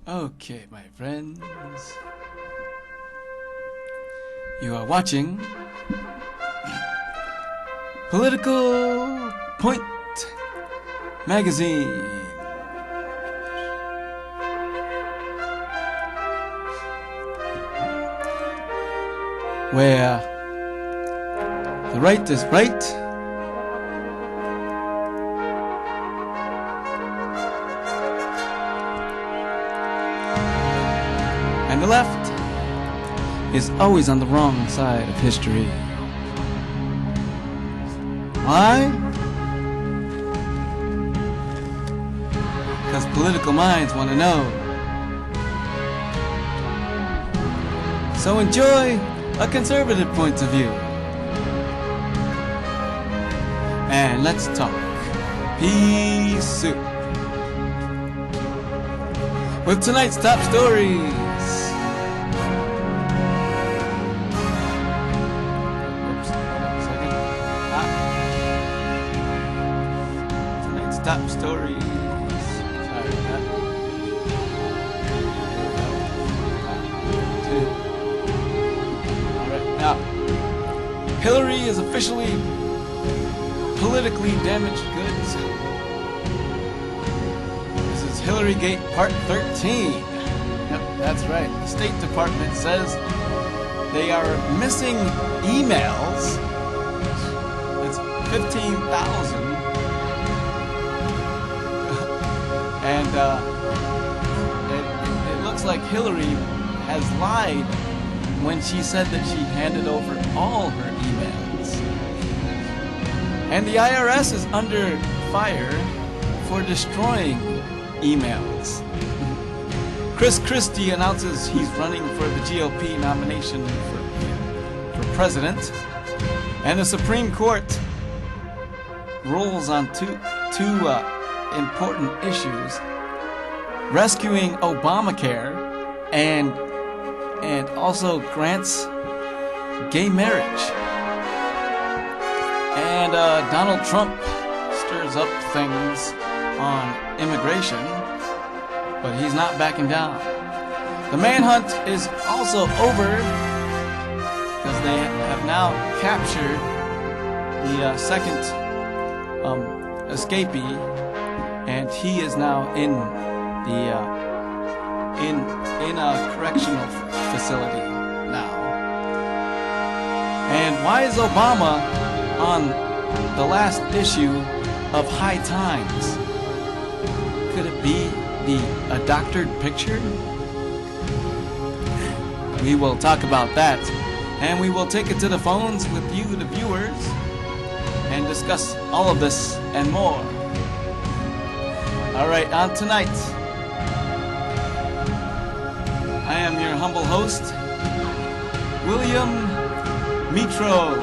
Okay, my friends. You are watching Political Point Magazine. Where the right is right and the left is always on the wrong side of history. Why? Because political minds want to know. So enjoy a conservative point of view. And let's talk pea soup. With tonight's top stories. Tonight's top stories. Sorry about that. Alright, now Hillary is officially politically damaged goods. This is Hillary-gate Part 13. Yep, that's right. The State Department says they are missing emails. It's 15,000. And it looks like Hillary has lied when she said that she handed over all her emails. And the IRS is under fire for destroying emails. Chris Christie announces he's running for the GOP nomination for president. And the Supreme Court rules on two important issues: rescuing Obamacare and also grants gay marriage. And Donald Trump stirs up things on immigration, but he's not backing down. The manhunt is also over because they have now captured the second escapee, and he is now in a correctional facility now. And why is Obama on the last issue of High Times? Could it be a doctored picture? We will talk about that, and we will take it to the phones with you, the viewers, and discuss all of this and more. Alright, on tonight, I am your humble host, William Mitro.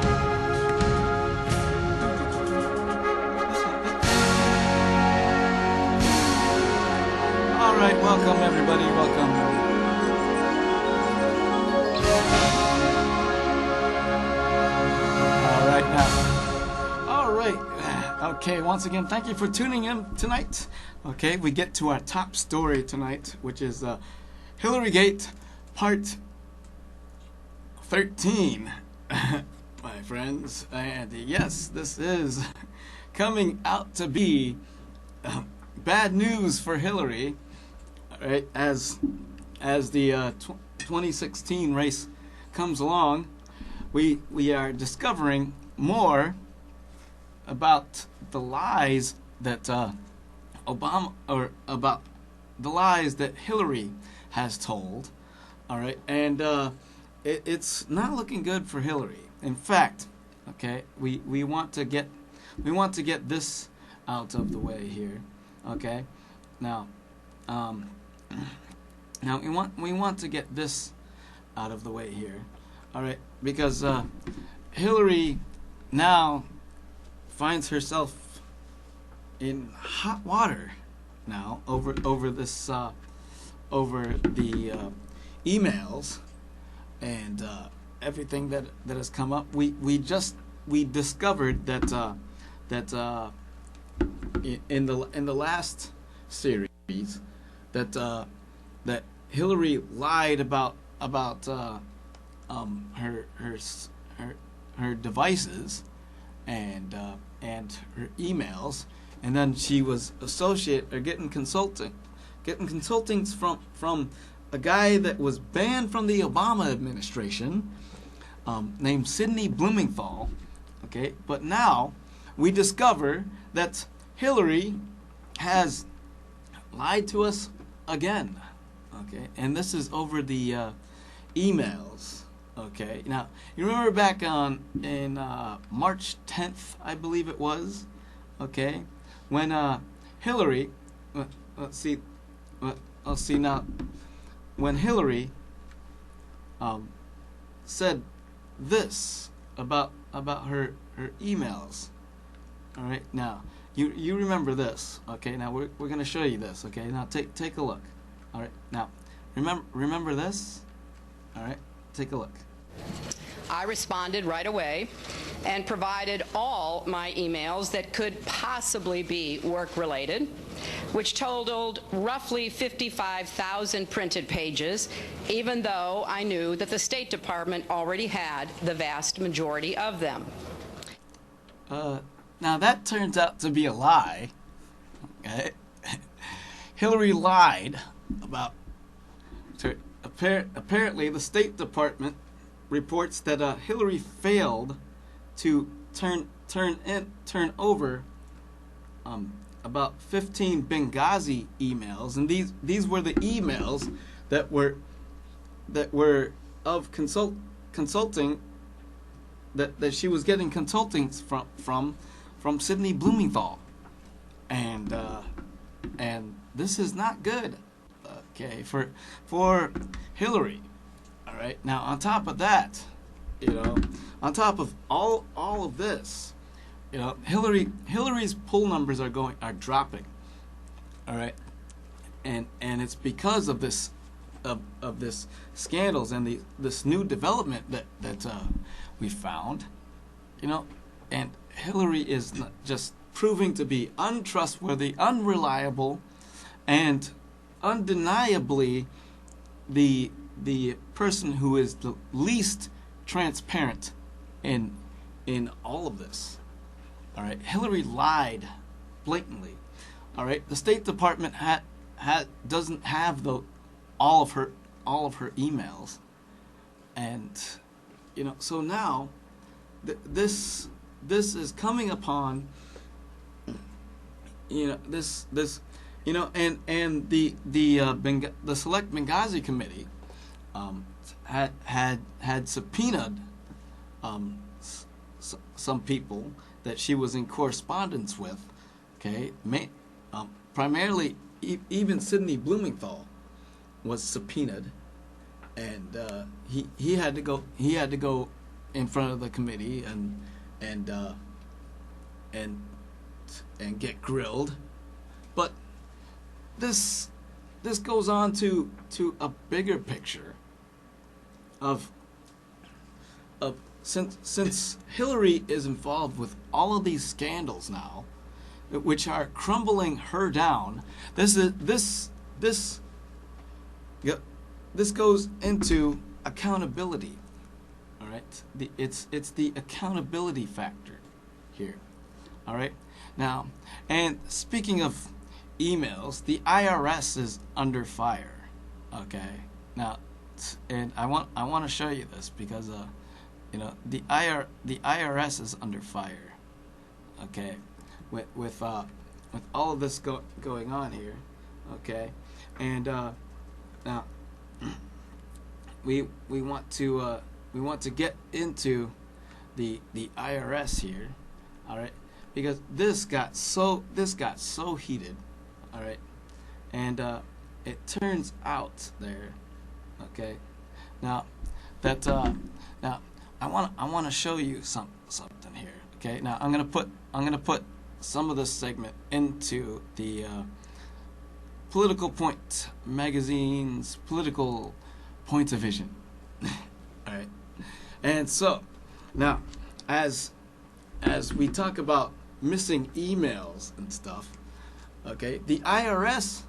Alright, welcome everybody, welcome. Alright now. Alright. Okay, once again, thank you for tuning in tonight. Okay, we get to our top story tonight, which is Hillary-gate Part 13, my friends. And yes, this is coming out to be bad news for Hillary. Right, as the 2016 race comes along, we are discovering more about the lies that about the lies that Hillary has told. All right, and it's not looking good for Hillary. In fact, okay, we want to get this out of the way here. Okay, now we want to get this out of the way here. All right, because Hillary now finds herself in hot water now over this over the emails and everything that has come up. We discovered that in the last series that that Hillary lied about her devices and her emails, and then she was getting consultings from a guy that was banned from the Obama administration, named Sidney Blumenthal. Okay, but now we discover that Hillary has lied to us again. Okay, and this is over the emails. Okay, now you remember back in March 10th, I believe it was. Okay, when Hillary, let's see now, when Hillary said this about her emails. All right, now you remember this. Okay, now we're going to show you this. Okay, now take a look. All right, now remember this. All right, take a look. I responded right away and provided all my emails that could possibly be work-related, which totaled roughly 55,000 printed pages, even though I knew that the State Department already had the vast majority of them. Now that turns out to be a lie. Okay? Hillary lied about. Apparently, the State Department reports that Hillary failed to turn over about 15 Benghazi emails, and these were the emails that were of consulting that she was getting consultings from Sidney Blumenthal, and this is not good. Okay, for Hillary. All right. Now, on top of that, on top of all of this, Hillary's poll numbers are dropping. All right, and it's because of this of this scandals and this new development that we found, and Hillary is just proving to be untrustworthy, unreliable, and undeniably the person who is the least transparent in all of this. All right, Hillary lied blatantly. All right, the State Department doesn't have all of her emails, and so now this is coming upon this and the Select Benghazi Committee had subpoenaed some people that she was in correspondence with. Okay, primarily even Sidney Blumenthal was subpoenaed, and he had to go in front of the committee and get grilled. But this goes on to a bigger picture of since Hillary is involved with all of these scandals now, which are crumbling her down. This goes into accountability. All right, it's the accountability factor here. All right, now, and speaking of emails, the IRS is under fire. Okay, now, and I want to show you this because the IRS is under fire. Okay, with all of this going on here. Okay, and now we want to get into the IRS here. All right, because this got so heated. All right, and it turns out there. Okay, now that now I want to show you something here. Okay, now I'm gonna put some of this segment into the Political Point magazine's Political Points of Vision. All right, and so now as we talk about missing emails and stuff, okay, the IRS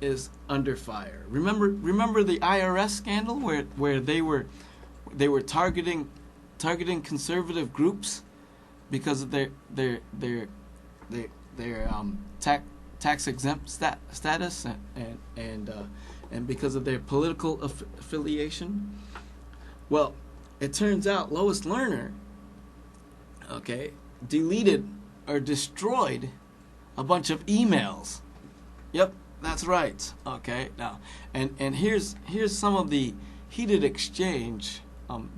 is under fire. Remember the IRS scandal where they were targeting conservative groups because of their tax exempt status and because of their political affiliation. Well, it turns out Lois Lerner, okay, deleted or destroyed a bunch of emails. Yep, that's right. Okay, now, and here's some of the heated exchange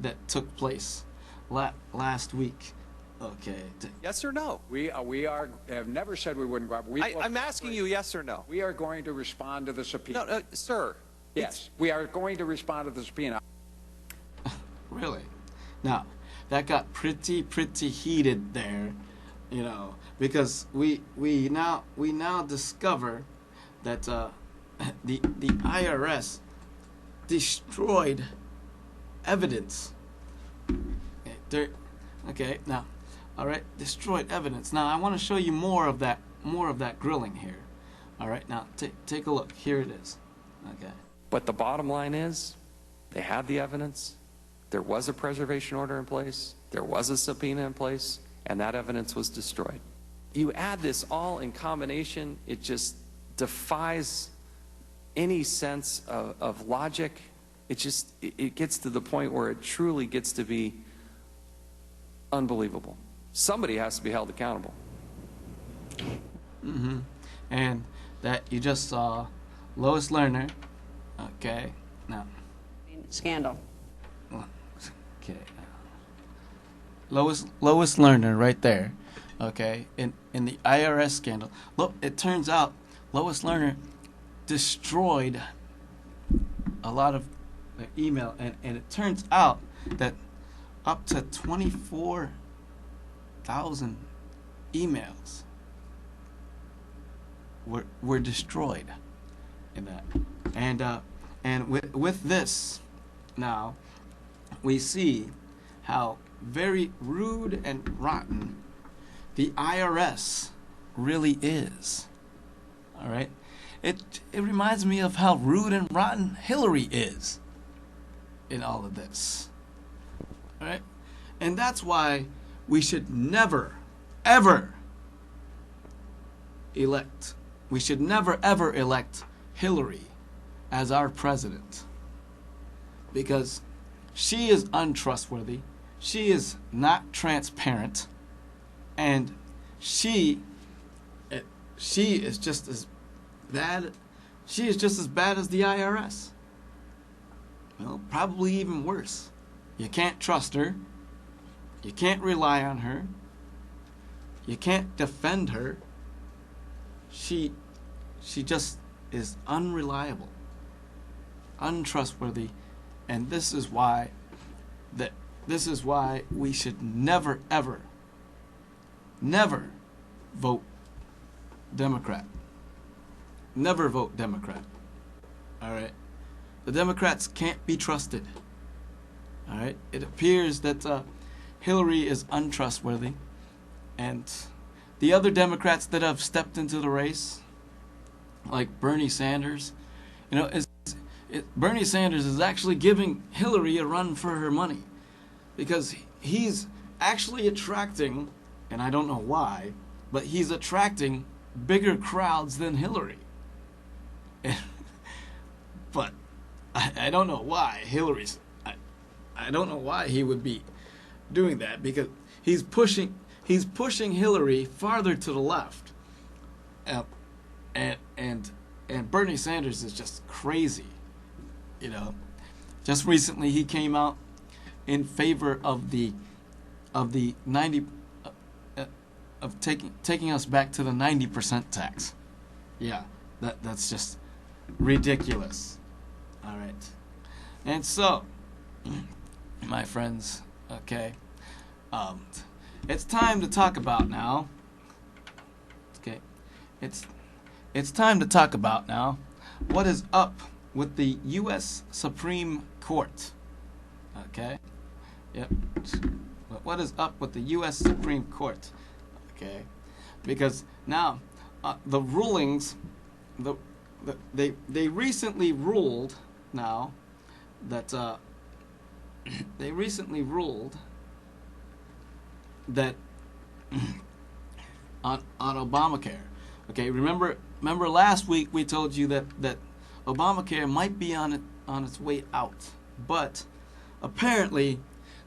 that took place last week. Okay. Yes or no? We have never said we wouldn't cooperate. I'm asking you yes or no. We are going to respond to the subpoena. No, sir. Yes, we are going to respond to the subpoena. Really? Now, that got pretty heated there, because we now discover that the IRS destroyed evidence. Okay, now, all right, destroyed evidence. Now, I want to show you more of that grilling here. All right, now take a look. Here it is. Okay. But the bottom line is, they had the evidence. There was a preservation order in place. There was a subpoena in place, and that evidence was destroyed. You add this all in combination, it just defies any sense of logic. It gets to the point where it truly gets to be unbelievable. Somebody has to be held accountable. Mm-hmm. And that you just saw Lois Lerner. Okay. Now. Scandal. Okay. Lois Lerner right there. Okay. In the IRS scandal. Look, it turns out Lois Lerner destroyed a lot of email, and it turns out that up to 24,000 emails were destroyed in that. And with this, now we see how very rude and rotten the IRS really is. All right, it reminds me of how rude and rotten Hillary is in all of this. All right, and that's why we should never, ever elect. We should never ever elect Hillary as our president, because she is untrustworthy, she is not transparent, and she is just as bad. She is just as bad as the IRS. Well, probably even worse. You can't trust her. You can't rely on her. You can't defend her. She just is unreliable, untrustworthy, and this is why we should never ever vote Democrat. Never vote Democrat. All right? The Democrats can't be trusted. All right? It appears that Hillary is untrustworthy, and the other Democrats that have stepped into the race, like Bernie Sanders, Bernie Sanders is actually giving Hillary a run for her money, because he's actually attracting, and I don't know why, but he's attracting bigger crowds than Hillary. But I don't know why I don't know why he would be doing that, because he's pushing Hillary farther to the left, and Bernie Sanders is just crazy. Just recently he came out in favor of the 90 of taking us back to the 90% tax. Yeah, that's just ridiculous. All right, and so, my friends, okay, it's time to talk about now. Okay, it's time to talk about now what is up with the U.S. Supreme Court. Okay, yep. What is up with the U.S. Supreme Court? Okay, because now the rulings they recently ruled now that they recently ruled that on Obamacare. Okay, remember last week we told you that Obamacare might be on its way out, but apparently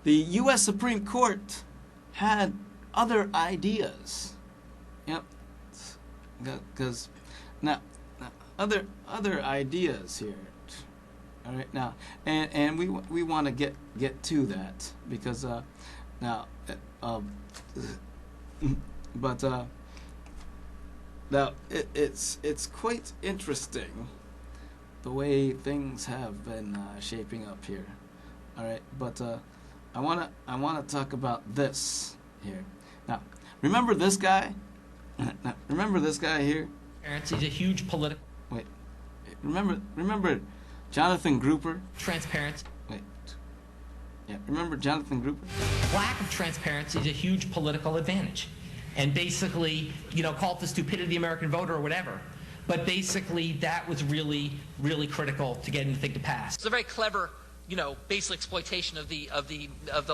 the U.S. Supreme Court had other ideas. Yep, because now other ideas here. All right, now and we want to get to that because now but now it's quite interesting the way things have been shaping up here. All right, but I wanna talk about this here. Now, remember this guy? Now, remember this guy here? He's a huge political. Wait, remember Jonathan Grouper? Transparency. Wait, yeah, remember Jonathan Grouper? Lack of transparency is a huge political advantage. And basically, call it the stupidity of the American voter or whatever. But basically, that was really, really critical to get anything to pass. It's a very clever, basic exploitation of the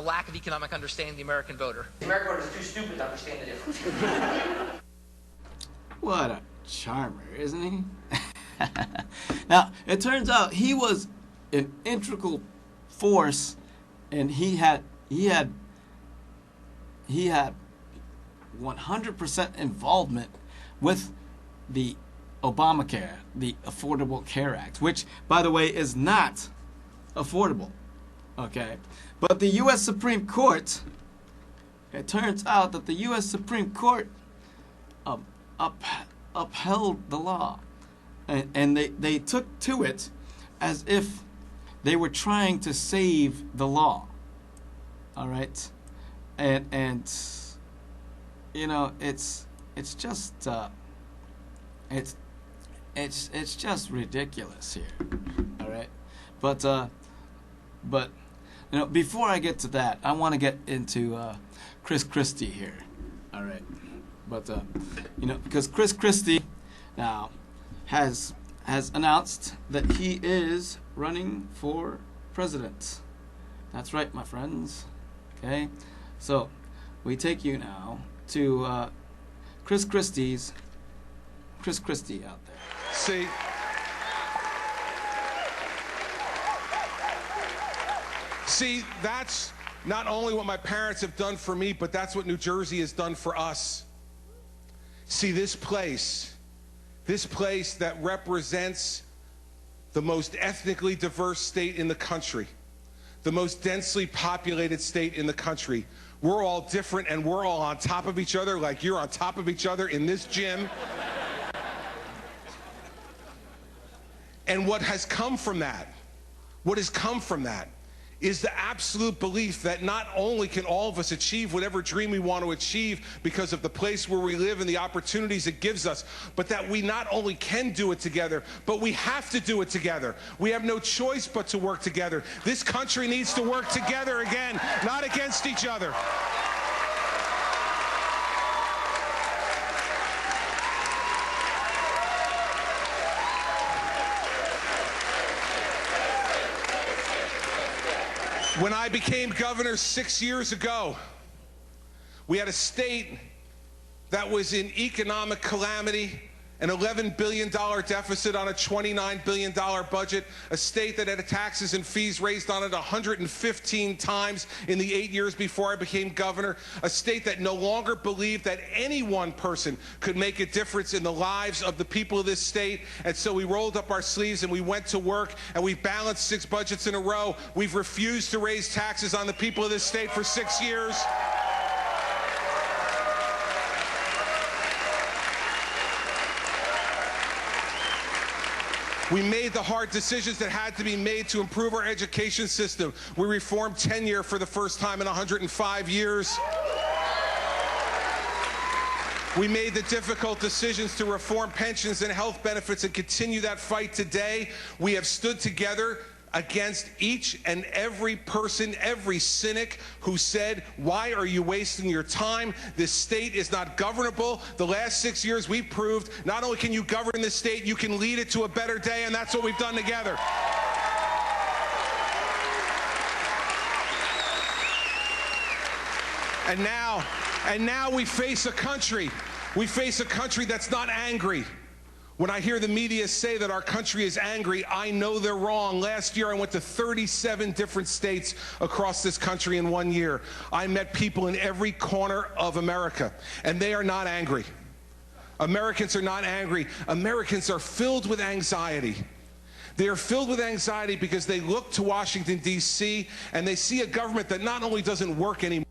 lack of economic understanding of the American voter. The American voter is too stupid to understand the difference. What a charmer, isn't he? Now, it turns out he was an integral force, and he had 100% involvement with the Obamacare, the Affordable Care Act, which, by the way, is not affordable. Okay? But the U.S. Supreme Court, it turns out that the U.S. Supreme Court upheld the law. And they took to it as if they were trying to save the law. All right? And it's just it's just ridiculous here. All right? But before I get to that, I want to get into Chris Christie here. All right? But because Chris Christie now has announced that he is running for president. That's right, my friends. Okay? So, we take you now to Chris Christie out there. See, that's not only what my parents have done for me, but that's what New Jersey has done for us. See, this place that represents the most ethnically diverse state in the country, the most densely populated state in the country. We're all different, and we're all on top of each other like you're on top of each other in this gym. And what has come from that is the absolute belief that not only can all of us achieve whatever dream we want to achieve because of the place where we live and the opportunities it gives us, but that we not only can do it together, but we have to do it together. We have no choice but to work together. This country needs to work together again, not against each other. When I became governor 6 years ago, we had a state that was in economic calamity, an $11 billion deficit on a $29 billion budget, a state that had taxes and fees raised on it 115 times in the 8 years before I became governor, a state that no longer believed that any one person could make a difference in the lives of the people of this state. And so we rolled up our sleeves and we went to work, and we've balanced 6 budgets in a row. We've refused to raise taxes on the people of this state for 6 years. We made the hard decisions that had to be made to improve our education system. We reformed tenure for the first time in 105 years. We made the difficult decisions to reform pensions and health benefits and continue that fight today. We have stood together against each and every person, every cynic who said, why are you wasting your time? This state is not governable. The last 6 years we proved not only can you govern this state, you can lead it to a better day, and that's what we've done together. And now we face a country. We face a country that's not angry. When I hear the media say that our country is angry, I know they're wrong. Last year, I went to 37 different states across this country in 1 year. I met people in every corner of America, and they are not angry. Americans are not angry. Americans are filled with anxiety. They are filled with anxiety because they look to Washington, D.C., and they see a government that not only doesn't work anymore,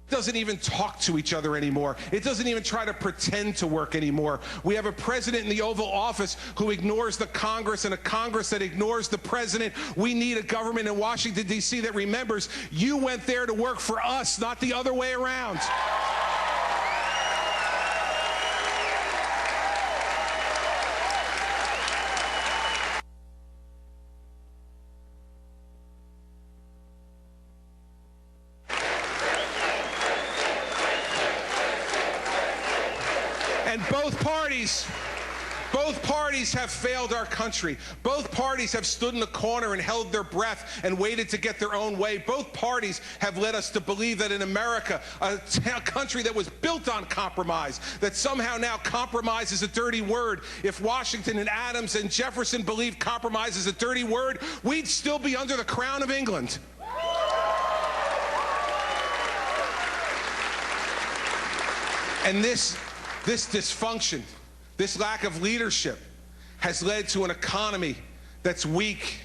doesn't even talk to each other anymore. It doesn't even try to pretend to work anymore. We have a president in the Oval Office who ignores the Congress, and a Congress that ignores the president. We need a government in Washington, D.C. that remembers you went there to work for us, not the other way around. And both parties have failed our country. Both parties have stood in the corner and held their breath and waited to get their own way. Both parties have led us to believe that in America, a country that was built on compromise, that somehow now compromise is a dirty word. If Washington and Adams and Jefferson believed compromise is a dirty word, we'd still be under the crown of England. And this dysfunction, this lack of leadership has led to an economy that's weak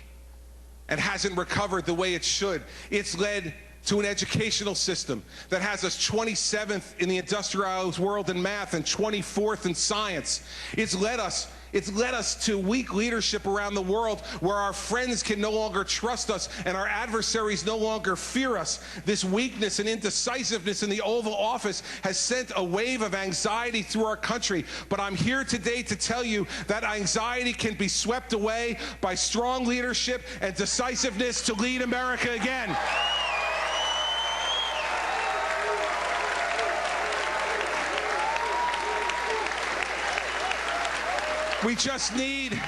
and hasn't recovered the way it should. It's led to an educational system that has us 27th in the industrialized world in math and 24th in science. It's led us to weak leadership around the world where our friends can no longer trust us and our adversaries no longer fear us. This weakness and indecisiveness in the Oval Office has sent a wave of anxiety through our country. But I'm here today to tell you that anxiety can be swept away by strong leadership and decisiveness to lead America again. We just need to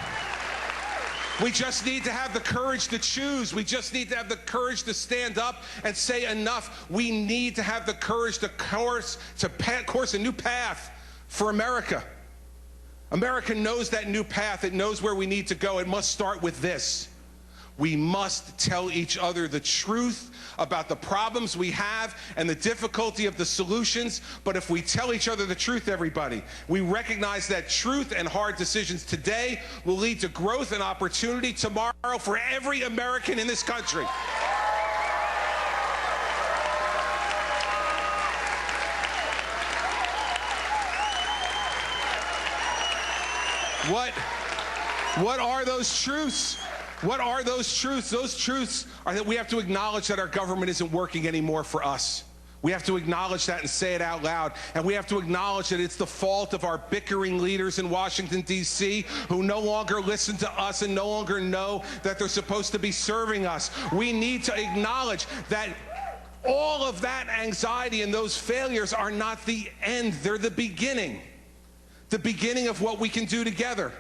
have the courage to choose. We just need to have the courage to stand up and say enough. We need to have the courage to course a new path for America. America knows that new path. It knows where we need to go. It must start with this. We must tell each other the truth about the problems we have and the difficulty of the solutions. But if we tell each other the truth, everybody, we recognize that truth and hard decisions today will lead to growth and opportunity tomorrow for every American in this country. What are those truths? What are those truths? Those truths are that we have to acknowledge that our government isn't working anymore for us. We have to acknowledge that and say it out loud. And we have to acknowledge that it's the fault of our bickering leaders in Washington, D.C., who no longer listen to us and no longer know that they're supposed to be serving us. We need to acknowledge that all of that anxiety and those failures are not the end. They're the beginning of what we can do together.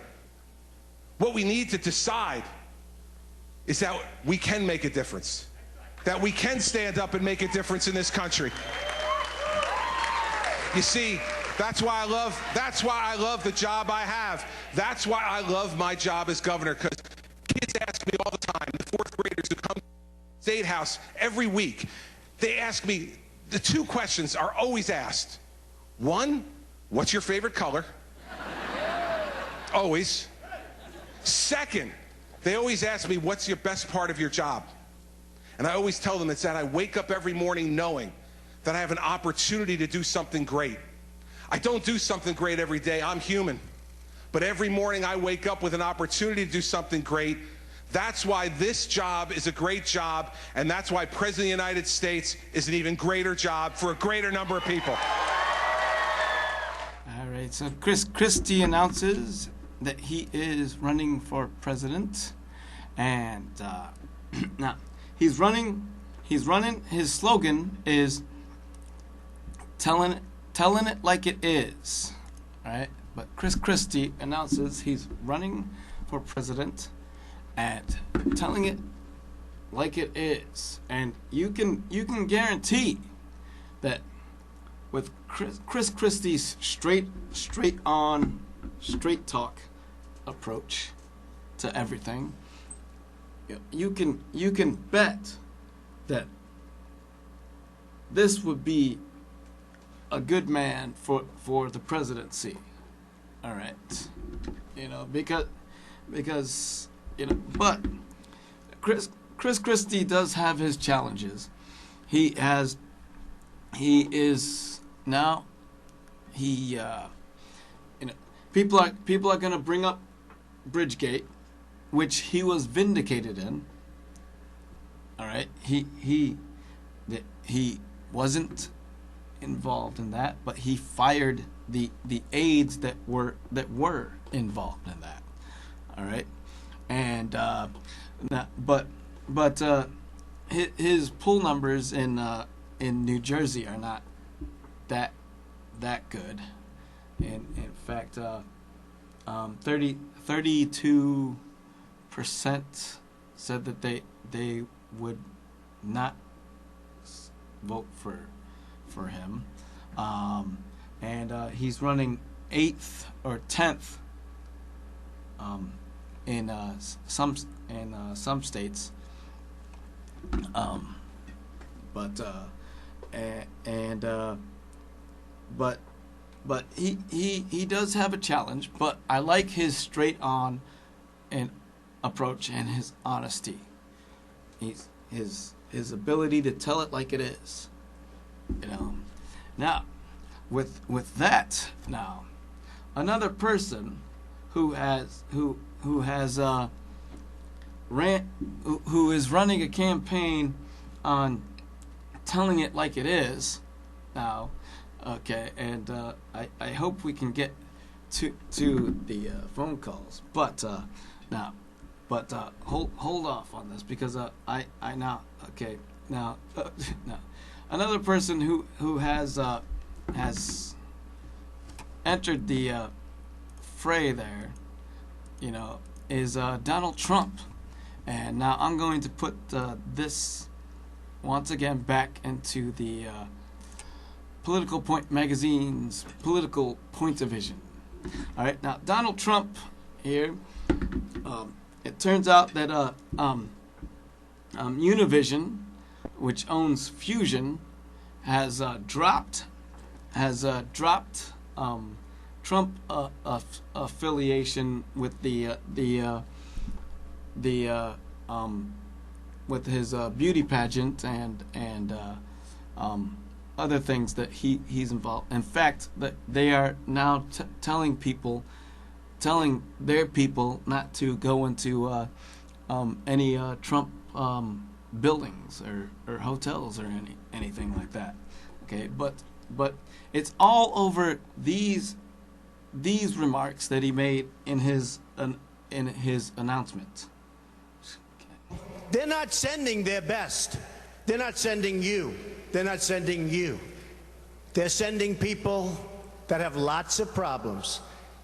What we need to decide is that we can make a difference, that we can stand up and make a difference in this country. You see, that's why I love the job I have. That's why I love my job as governor, because kids ask me all the time, the fourth graders who come to the State House every week, they ask me, the two questions are always asked. One, what's your favorite color? Always. Second, they always ask me, what's your best part of your job? And I always tell them it's that I wake up every morning knowing that I have an opportunity to do something great. I don't do something great every day. I'm human. But every morning I wake up with an opportunity to do something great. That's why this job is a great job, and that's why President of the United States is an even greater job for a greater number of people. All right, so Chris Christie announces that he is running for president, and now he's running. His slogan is telling it like it is. All right. But Chris Christie announces he's running for president and telling it like it is. And you can guarantee that with Chris Christie's straight talk approach to everything, you can bet that this would be a good man for the presidency. All right, because but Chris Christie does have his challenges. People are going to bring up Bridgegate, which he was vindicated in. All right, he wasn't involved in that, but he fired the aides that were involved in that. All right, and his poll numbers in New Jersey are not that good. In fact, 32% said that they would not vote for him, and he's running 8th or 10th in some states, but he does have a challenge. But I like his straight on and approach and his honesty. His ability to tell it like it is. Now, with that, now another person who is running a campaign on telling it like it is now. Okay, and I hope we can get to the phone calls, but hold off on this because I now okay now now another person who has entered the fray there, is Donald Trump, and now I'm going to put this once again back into the Political Point magazine's political point of vision. All right, now Donald Trump here. It turns out that Univision, which owns Fusion, has dropped Trump affiliation with with his beauty pageant and other things that he's involved. In fact, that they are now telling their people not to go into any Trump buildings or hotels or anything like that. Okay, but it's all over these remarks that he made in his announcement. Okay. They're not sending their best. They're not sending you. They're not sending you. They're sending people that have lots of problems,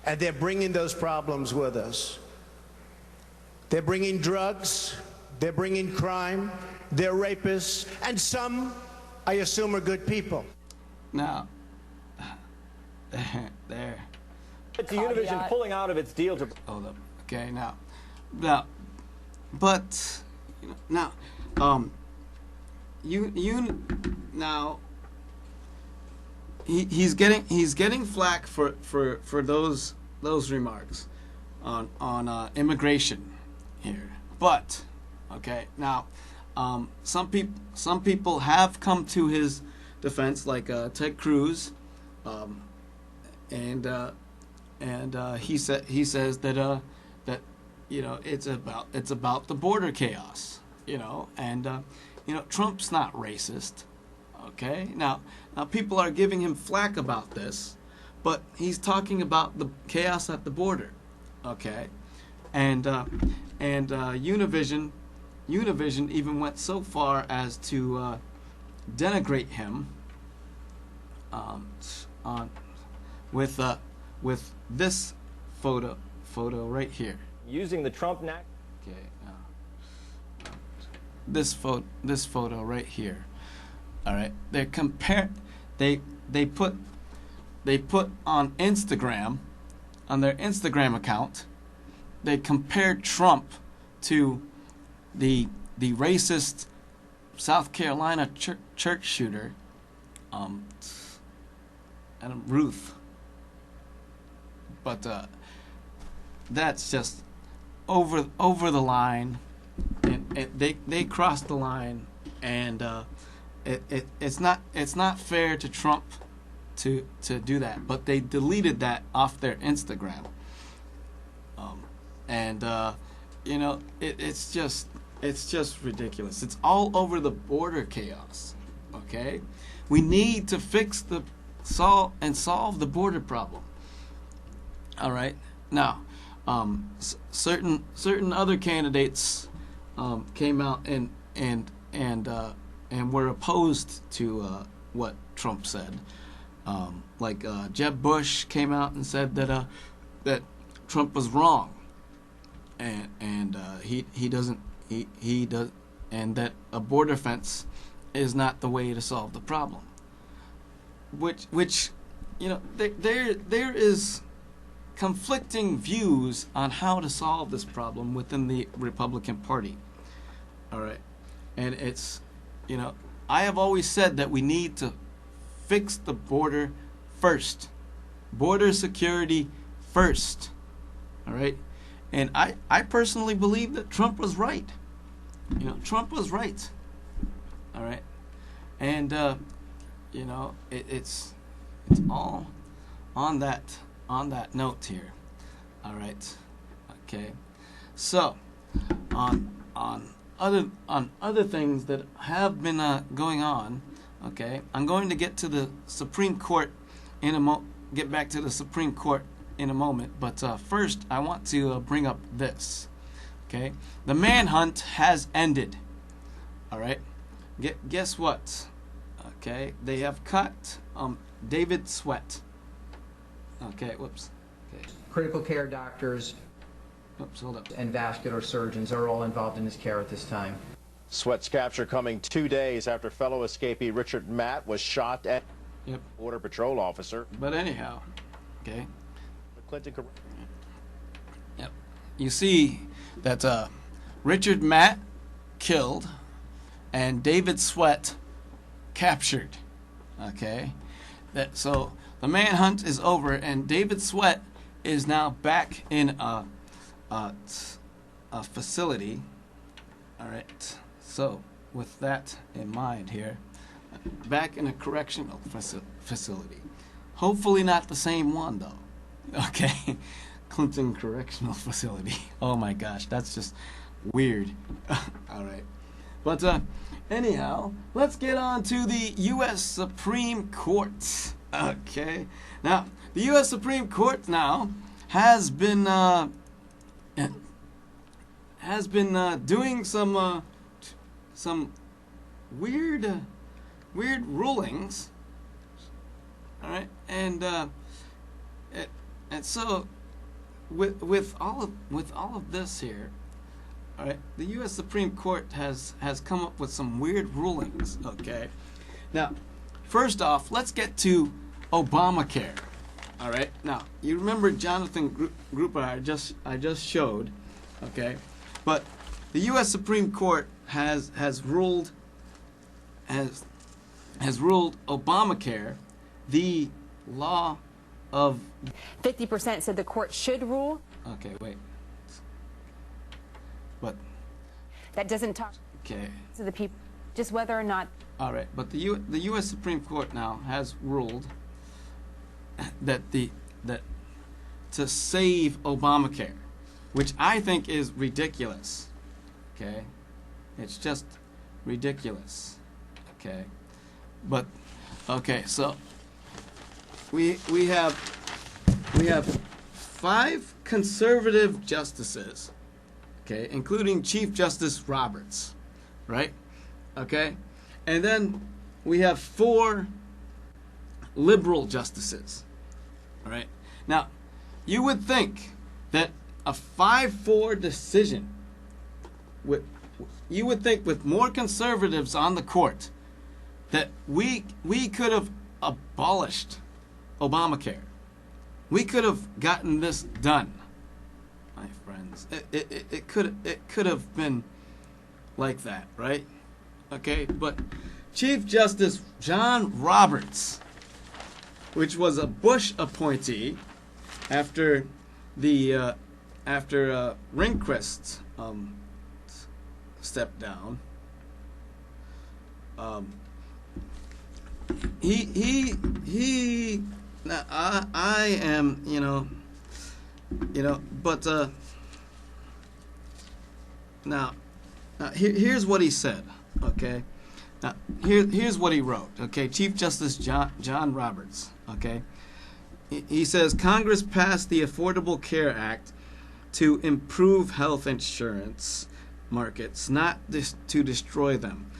and they're bringing those problems with us. They're bringing drugs. They're bringing crime. They're rapists. And some, I assume, are good people. Now, there. It's Univision pulling out of its deal to... Hold up. Okay, now, but, now, now, he's getting flack for those remarks on immigration here. But, okay, now, some people have come to his defense, like Ted Cruz, and he says that it's about the border chaos, and Trump's not racist. Okay, now people are giving him flack about this, but he's talking about the chaos at the border. Okay, and Univision Univision even went so far as to denigrate him with this photo right here. Using the Trump neck. Okay. This photo right here. All right. They put on Instagram, on their Instagram account, they compared Trump to the racist South Carolina church shooter, Adam Ruth. But that's just over the line, and they crossed the line, and it's not fair to Trump to do that. But they deleted that off their Instagram, you know, it's just ridiculous. It's all over the border chaos. Okay, we need to fix solve the border problem. All right, now certain other candidates came out and were opposed to what Trump said. Like Jeb Bush came out and said that Trump was wrong, and he does, and that a border fence is not the way to solve the problem. Which you know, there is conflicting views on how to solve this problem within the Republican Party. All right, and it's, you know, I have always said that we need to fix the border first, border security first. All right, and I personally believe that Trump was right. You know, Trump was right. All right, and you know, it's all on that note here. All right, okay. So on other things that have been going on. Okay, I'm going to get to the Supreme Court get back to the Supreme Court in a moment, but first I want to bring up this. Okay, the manhunt has ended. All right, guess what? Okay, they have caught David Sweat. Okay, whoops. Okay. Critical care doctors hold up. and vascular surgeons are all involved in his care at this time. Sweat's capture coming 2 days after fellow escapee Richard Matt was shot at Yep. Border Patrol officer. But anyhow, okay. Clinton. Yep. You see that Richard Matt killed and David Sweat captured. Okay. So the manhunt is over, and David Sweat is now back in a facility. All right. So, with that in mind here, back in a correctional facility. Hopefully not the same one, though. Okay? Clinton Correctional Facility. Oh my gosh, that's just weird. All right. But anyhow, let's get on to the U.S. Supreme Court. Okay? Now, the U.S. Supreme Court now has been doing some weird rulings. All right, and so with all of this here, all right, the U.S. Supreme Court has come up with some weird rulings. Okay, now first off, let's get to Obamacare. All right, now you remember Jonathan Gruber I just showed. Okay, but the U.S. Supreme Court has ruled Obamacare the law of 50% said the court should rule. Okay, wait. But that doesn't talk okay to the people, just whether or not. All right, but the U.S. Supreme Court now has ruled that to save Obamacare, which I think is ridiculous. Okay, it's just ridiculous. Okay, but okay, so we have 5 conservative justices. okay, including Chief Justice Roberts, right? Okay, and then we have 4 liberal justices, all right? Now, you would think that a 5-4 decision, you would think with more conservatives on the court, that we could have abolished Obamacare. We could have gotten this done, my friends. It could have been like that, right? Okay, but Chief Justice John Roberts, which was a Bush appointee after the Rehnquist stepped down, he now I am but now here's what he said, okay? Now here's what he wrote, okay? Chief Justice John Roberts, okay? He says Congress passed the Affordable Care Act to improve health insurance markets, not to destroy them.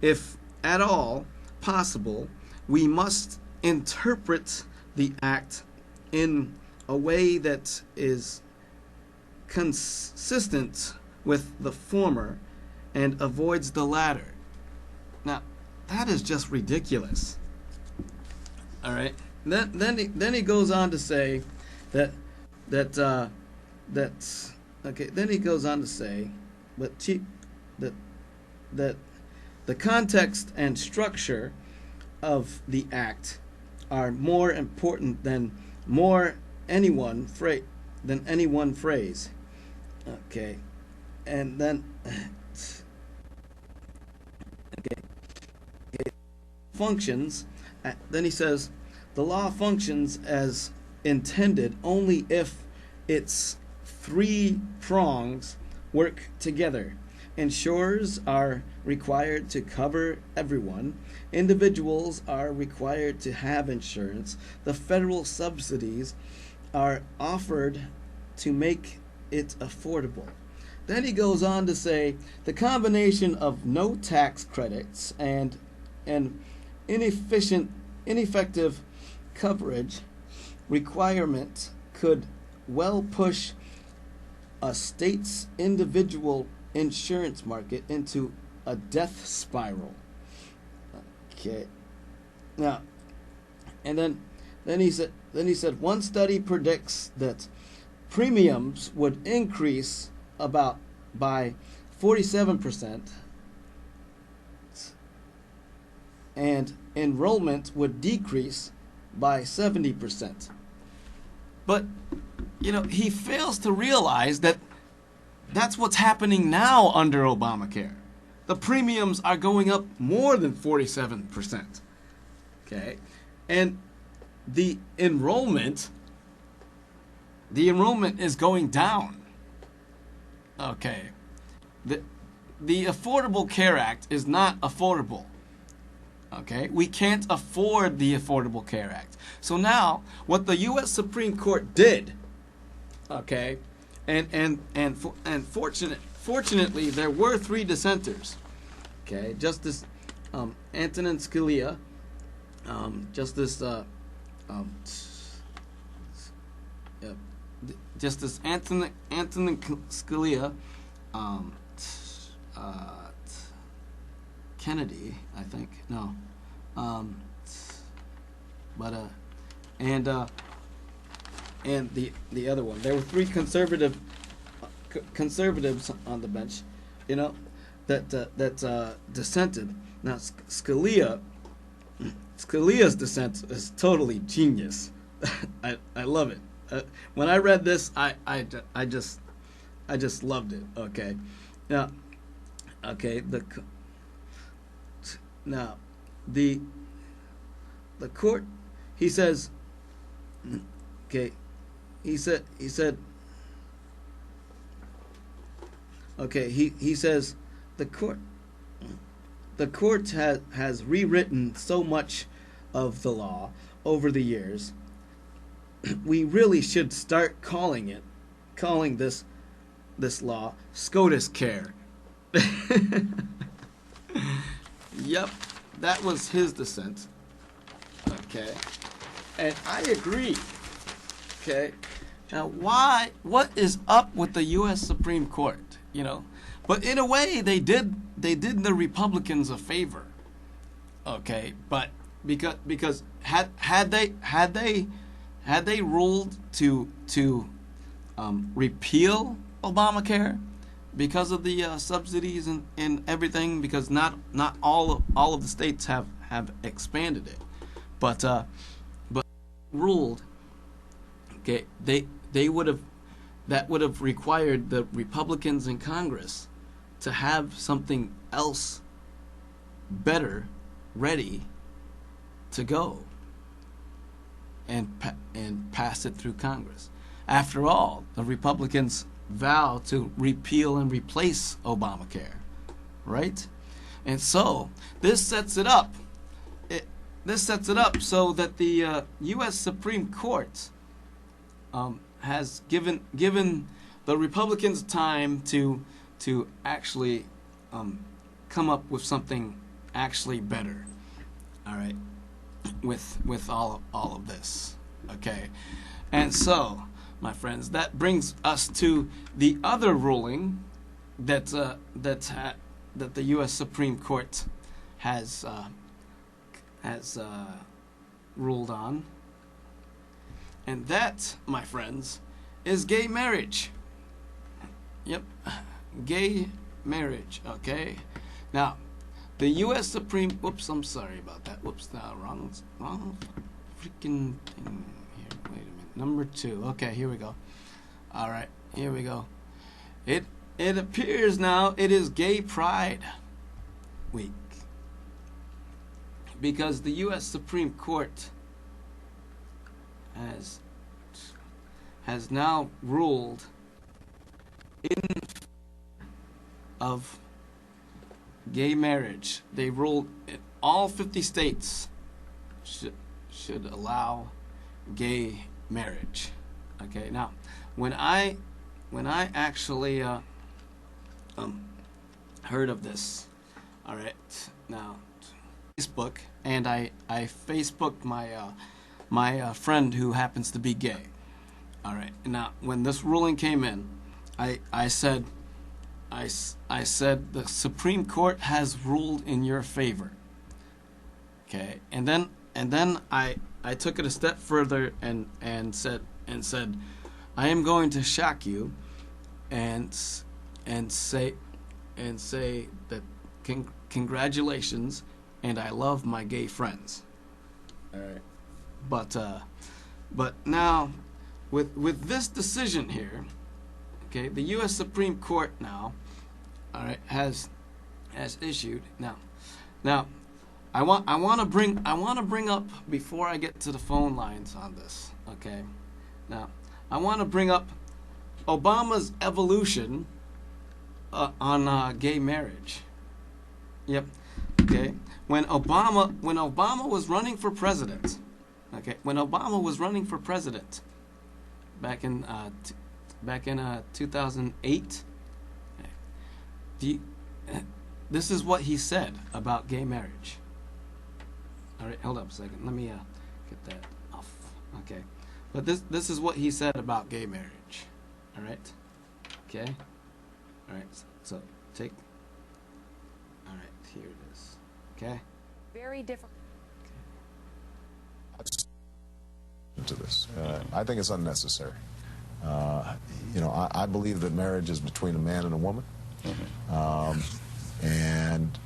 If at all possible, we must interpret the act in a way that is consistent with the former and avoids the latter. Now, that is just ridiculous. All right. Then he goes on to say that okay. Then he goes on to say that the context and structure of the act are more important than any one phrase. Okay, and then okay, it functions. Then he says the law functions as intended only if its 3 prongs work together. Insurers are required to cover everyone. Individuals are required to have insurance. The federal subsidies are offered to make it affordable. Then he goes on to say the combination of no tax credits and an ineffective coverage requirement could well push a state's individual insurance market into a death spiral. Okay. Now, and then he said one study predicts that premiums would increase by 47% and enrollment would decrease by 70%. But he fails to realize that that's what's happening now under Obamacare. The premiums are going up more than 47%. Okay? And the enrollment is going down. Okay. The Affordable Care Act is not affordable. Okay? We can't afford the Affordable Care Act. So now, what the U.S. Supreme Court did, okay, and fortunately, there were 3 dissenters. Okay, Justice Antonin Scalia, Justice Antonin Scalia, Kennedy, I think. No, and the other one. There were 3 conservatives on the bench, that dissented. Now Scalia's dissent is totally genius. I love it. When I read this, I just loved it. Okay, now, okay, the court, he says, okay, he said, okay, he says the court has rewritten so much of the law over the years. We really should start calling this this law, SCOTUS Care. Yep, that was his dissent. Okay, and I agree. Okay, now what is up with the U.S. Supreme Court? You know, but in a way they did the Republicans a favor. Okay, but because had they ruled to repeal Obamacare because of the subsidies and everything, because not all of the states have expanded it, but ruled, okay, they would have, that would have required the Republicans in Congress to have something else better ready to go and pass it through Congress. After all, the Republicans vow to repeal and replace Obamacare, right? And so this sets it up. This sets it up so that the U.S. Supreme Court has given the Republicans time to actually come up with something actually better. All right, with all of this, okay, and so, my friends, that brings us to the other ruling that the U.S. Supreme Court has ruled on, and that, my friends, is gay marriage. Yep, gay marriage. Okay, now the U.S. Supreme. Whoops, I'm sorry about that. Whoops, wrong freaking thing here. Wait a minute. Number 2. Okay, here we go. All right, here we go. It appears now it is Gay Pride Week because the U.S. Supreme Court has now ruled in of gay marriage. They ruled all 50 states should allow gay marriage. Okay, now when I actually heard of this, all right, now Facebook, and I Facebooked my friend who happens to be gay. All right, now when this ruling came in, I said the Supreme Court has ruled in your favor. Okay, and then I took it a step further and said I am going to shock you and say that congratulations, and I love my gay friends. All right, but now with this decision here, okay, the U.S. Supreme Court now, all right, has issued now. I want to bring up, before I get to the phone lines on this, okay? Now, I want to bring up Obama's evolution on gay marriage. Yep. Okay. When Obama was running for president, okay, back in 2008, this is what he said about gay marriage. All right, hold up a second. Let me get that off. Okay, but this is what he said about gay marriage. All right. Okay. All right. So take. All right. Here it is. Okay. Very different. To this, I think it's unnecessary. I believe that marriage is between a man and a woman, and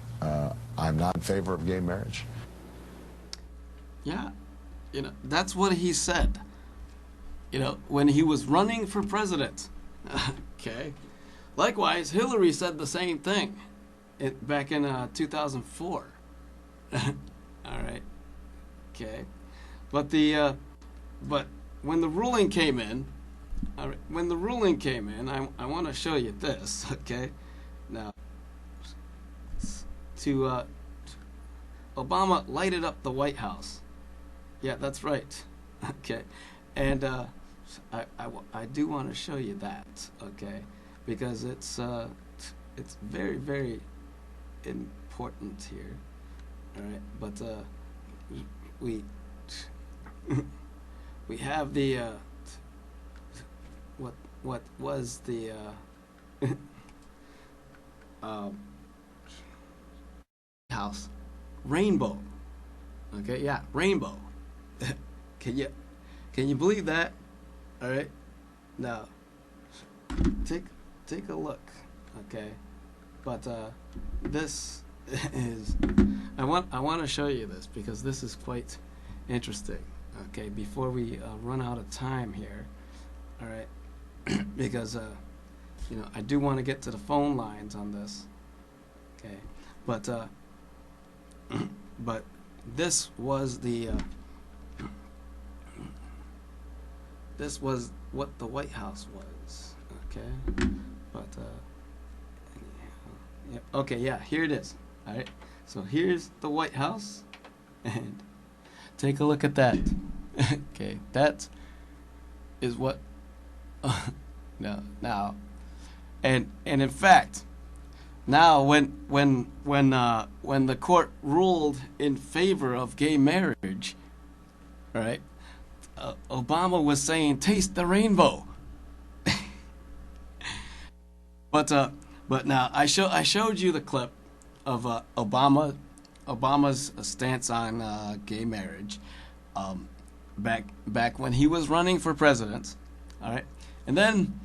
I'm not in favor of gay marriage. Yeah, that's what he said. When he was running for president. Okay. Likewise, Hillary said the same thing back in 2004. All right. Okay. But when the ruling came in, I want to show you this. Okay. Now, Obama lighted up the White House. Yeah, that's right. Okay, and I do want to show you that. Okay, because it's very, very important here. All right, but we have the what was the house rainbow. Okay, yeah, rainbow. Can you believe that? All right, now take a look. Okay, but this is I want to show you this because this is quite interesting. Okay, before we run out of time here. All right, because you know, I do want to get to the phone lines on this. Okay, but but this was the this was what the White House was. Okay, but yeah, okay, yeah, here it is. All right, so here's the White House, and take a look at that. Okay, that is what. Now, and in fact, now when the court ruled in favor of gay marriage, right? Obama was saying, "Taste the rainbow." But now I showed you the clip of Obama's stance on gay marriage, back when he was running for president. All right, and then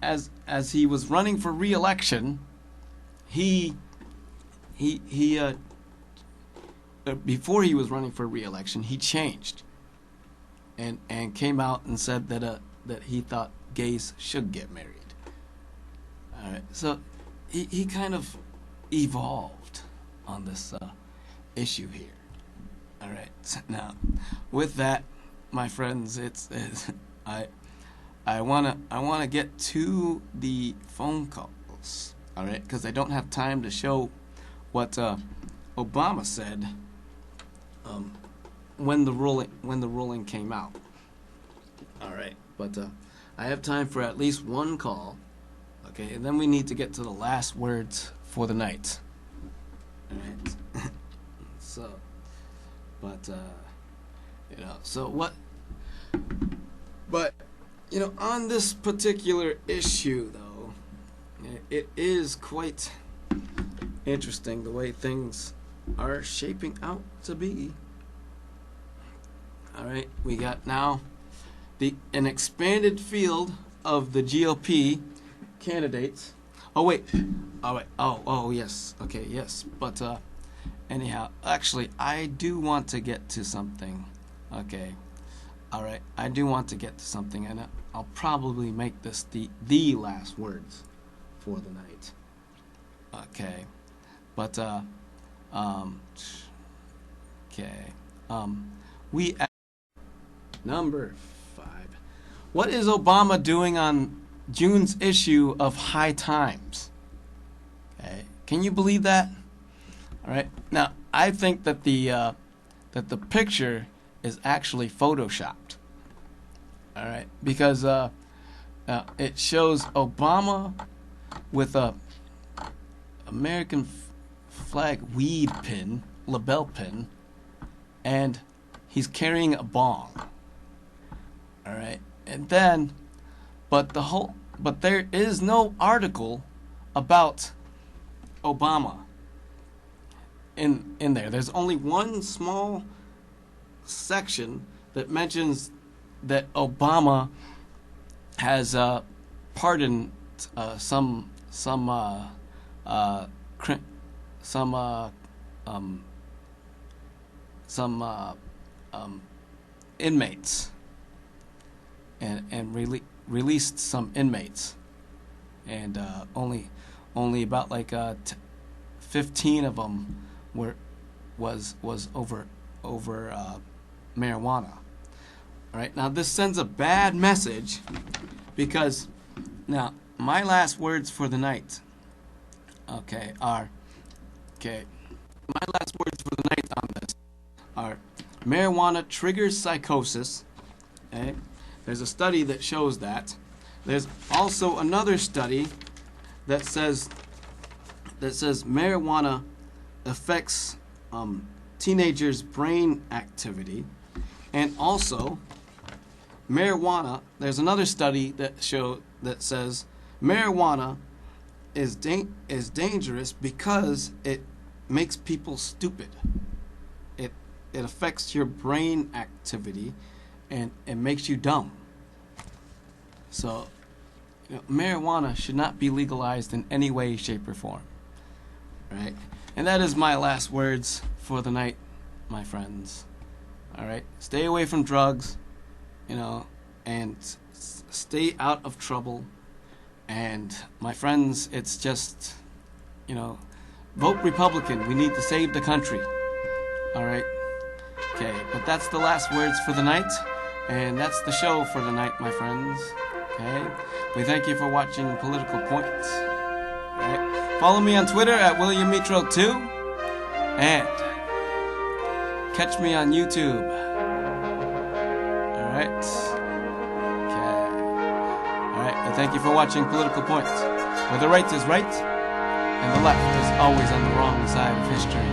as he was running for re-election, before he was running for re-election, he changed and came out and said that he thought gays should get married. All right, so he kind of evolved on this issue here. All right, now with that, my friends, I wanna get to the phone calls. All right, because I don't have time to show what Obama said when the ruling came out. All right, but I have time for at least one call. Okay, and then we need to get to the last words for the night. All right. So, but you know, so what? But you know, on this particular issue, though, it is quite interesting the way things are shaping out to be. All right, we got now an expanded field of the GOP candidates. Oh wait, oh yes, okay, yes, but anyhow, actually, I do want to get to something. Okay, all right, I do want to get to something, and I'll probably make this the last words for the night. Okay, but okay, we at number 5. What is Obama doing on June's issue of High Times? Okay, can you believe that? All right, now I think that the picture is actually photoshopped. All right, because it shows Obama with a American flag weed pin, lapel pin, and he's carrying a bong. All right, and then, but there is no article about Obama in there. There's only one small section that mentions that Obama has pardoned some inmates and released some inmates, and only about like 15 of them was over marijuana. All right, now this sends a bad message, because now my last words for the night, okay, are, okay, my last words for the night on this are: marijuana triggers psychosis. Okay, there's a study that shows that. There's also another study that says marijuana affects teenagers' brain activity, and also marijuana. There's another study that says marijuana is dangerous because it makes people stupid. It affects your brain activity, and it makes you dumb. So, marijuana should not be legalized in any way, shape, or form. Right? And that is my last words for the night, my friends. All right? Stay away from drugs, and stay out of trouble. And my friends, it's just, vote Republican. We need to save the country. All right? Okay, but that's the last words for the night, and that's the show for the night, my friends. Okay? We thank you for watching Political Points. All right? Follow me on Twitter at WilliamMitro2, and catch me on YouTube. All right? Okay. All right, and thank you for watching Political Points, where the right is right, and the left is always on the wrong side of history.